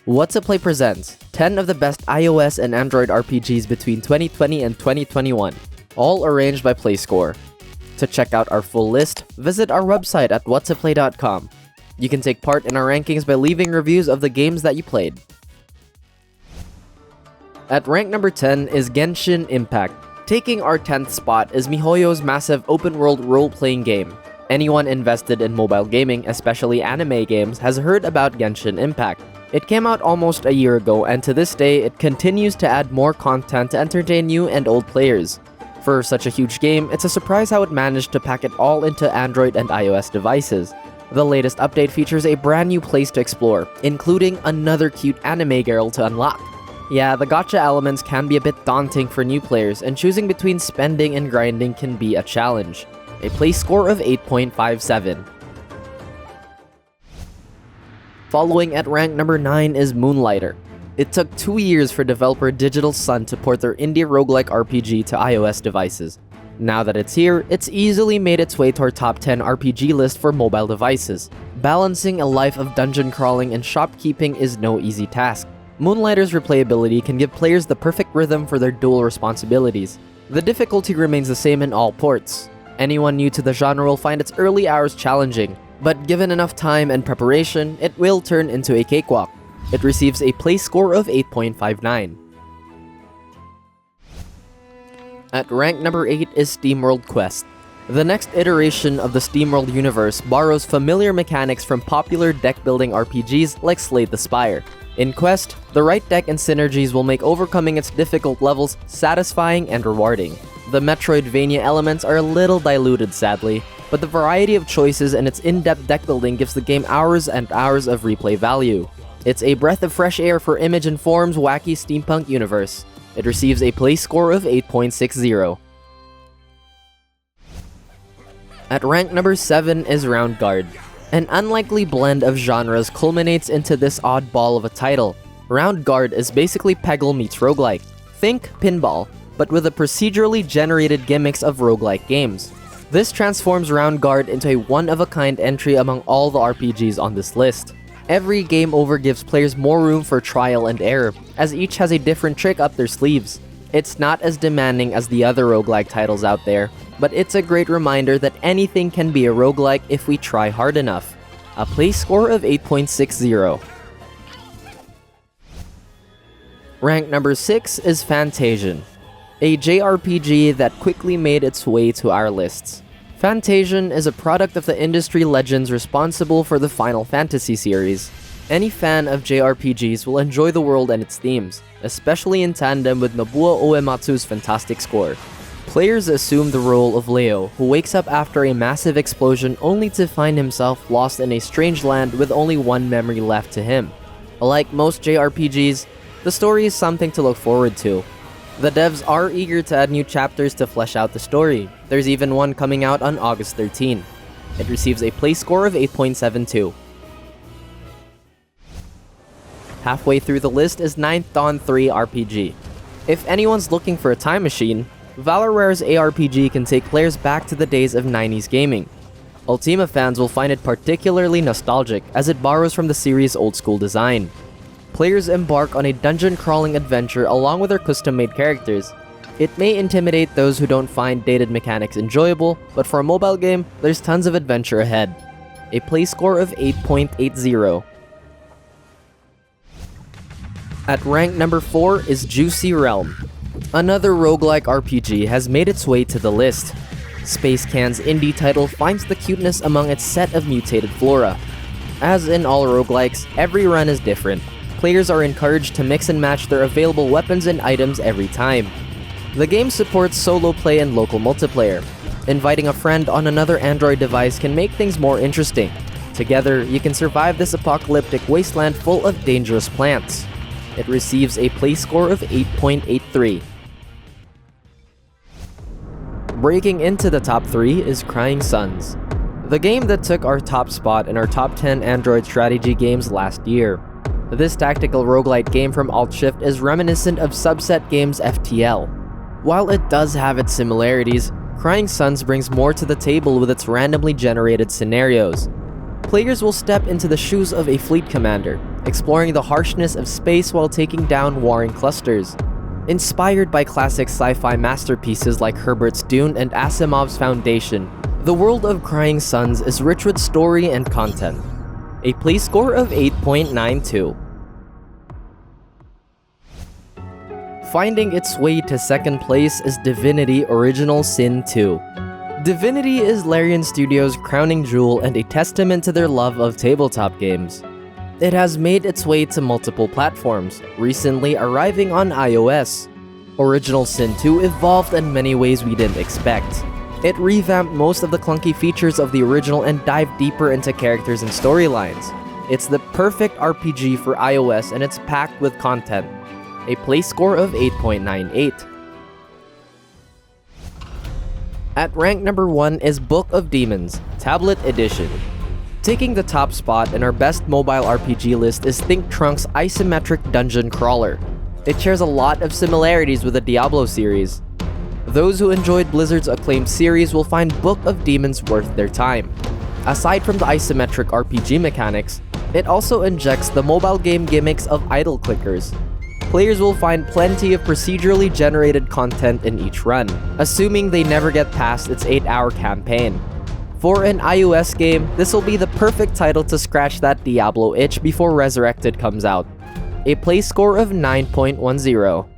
What's a Play presents 10 of the best iOS and Android RPGs between 2020 and 2021, all arranged by PlayScore. To check out our full list, visit our website at whatsaplay.com. You can take part in our rankings by leaving reviews of the games that you played. At rank number 10 is Genshin Impact. Taking our 10th spot is MiHoYo's massive open-world role-playing game. Anyone invested in mobile gaming, especially anime games, has heard about Genshin Impact. It came out almost a year ago, and to this day, it continues to add more content to entertain new and old players. For such a huge game, it's a surprise how it managed to pack it all into Android and iOS devices. The latest update features a brand new place to explore, including another cute anime girl to unlock. Yeah, the gacha elements can be a bit daunting for new players, and choosing between spending and grinding can be a challenge. A play score of 8.57. Following at rank number 9 is Moonlighter. It took 2 years for developer Digital Sun to port their indie roguelike RPG to iOS devices. Now that it's here, it's easily made its way to our top 10 RPG list for mobile devices. Balancing a life of dungeon crawling and shopkeeping is no easy task. Moonlighter's replayability can give players the perfect rhythm for their dual responsibilities. The difficulty remains the same in all ports. Anyone new to the genre will find its early hours challenging, but given enough time and preparation, it will turn into a cakewalk. It receives a play score of 8.59. At rank number 8 is SteamWorld Quest. The next iteration of the SteamWorld universe borrows familiar mechanics from popular deck-building RPGs like Slay the Spire. In Quest, the right deck and synergies will make overcoming its difficult levels satisfying and rewarding. The Metroidvania elements are a little diluted, sadly, but the variety of choices and its in-depth deck building gives the game hours and hours of replay value. It's a breath of fresh air for Image & Form's wacky steampunk universe. It receives a play score of 8.60. At rank number 7 is Roundguard. An unlikely blend of genres culminates into this oddball of a title. Roundguard is basically Peggle meets roguelike. Think pinball, but with the procedurally generated gimmicks of roguelike games. This transforms Roundguard into a one-of-a-kind entry among all the RPGs on this list. Every game over gives players more room for trial and error, as each has a different trick up their sleeves. It's not as demanding as the other roguelike titles out there, but it's a great reminder that anything can be a roguelike if we try hard enough. A play score of 8.60. Rank number 6 is FANTASIAN, a JRPG that quickly made its way to our lists. FANTASIAN is a product of the industry legends responsible for the Final Fantasy series. Any fan of JRPGs will enjoy the world and its themes, especially in tandem with Nobuo Uematsu's fantastic score. Players assume the role of Leo, who wakes up after a massive explosion only to find himself lost in a strange land with only one memory left to him. Like most JRPGs, the story is something to look forward to. The devs are eager to add new chapters to flesh out the story. There's even one coming out on August 13. It receives a play score of 8.72. Halfway through the list is Ninth Dawn 3 RPG. If anyone's looking for a time machine, Valorware's ARPG can take players back to the days of 90s gaming. Ultima fans will find it particularly nostalgic as it borrows from the series' old-school design. Players embark on a dungeon-crawling adventure along with their custom-made characters. It may intimidate those who don't find dated mechanics enjoyable, but for a mobile game, there's tons of adventure ahead. A play score of 8.80. At rank number 4 is Juicy Realm. Another roguelike RPG has made its way to the list. Space Can's indie title finds the cuteness among its set of mutated flora. As in all roguelikes, every run is different. Players are encouraged to mix and match their available weapons and items every time. The game supports solo play and local multiplayer. Inviting a friend on another Android device can make things more interesting. Together, you can survive this apocalyptic wasteland full of dangerous plants. It receives a play score of 8.83. Breaking into the top 3 is Crying Suns, the game that took our top spot in our top 10 Android strategy games last year. This tactical roguelite game from AltShift is reminiscent of Subset Games' FTL. While it does have its similarities, Crying Suns brings more to the table with its randomly generated scenarios. Players will step into the shoes of a fleet commander, exploring the harshness of space while taking down warring clusters. Inspired by classic sci-fi masterpieces like Herbert's Dune and Asimov's Foundation, the world of Crying Suns is rich with story and content. A play score of 8.92. Finding its way to second place is Divinity Original Sin 2. Divinity is Larian Studios' crowning jewel and a testament to their love of tabletop games. It has made its way to multiple platforms, recently arriving on iOS. Original Sin 2 evolved in many ways we didn't expect. It revamped most of the clunky features of the original and dived deeper into characters and storylines. It's the perfect RPG for iOS and it's packed with content. A play score of 8.98. At rank number 1 is Book of Demons, Tablet Edition. Taking the top spot in our best mobile RPG list is Think Trunk's isometric dungeon crawler. It shares a lot of similarities with the Diablo series. Those who enjoyed Blizzard's acclaimed series will find Book of Demons worth their time. Aside from the isometric RPG mechanics, it also injects the mobile game gimmicks of idle clickers. Players will find plenty of procedurally generated content in each run, assuming they never get past its 8-hour campaign. For an iOS game, this will be the perfect title to scratch that Diablo itch before Resurrected comes out. A play score of 9.10.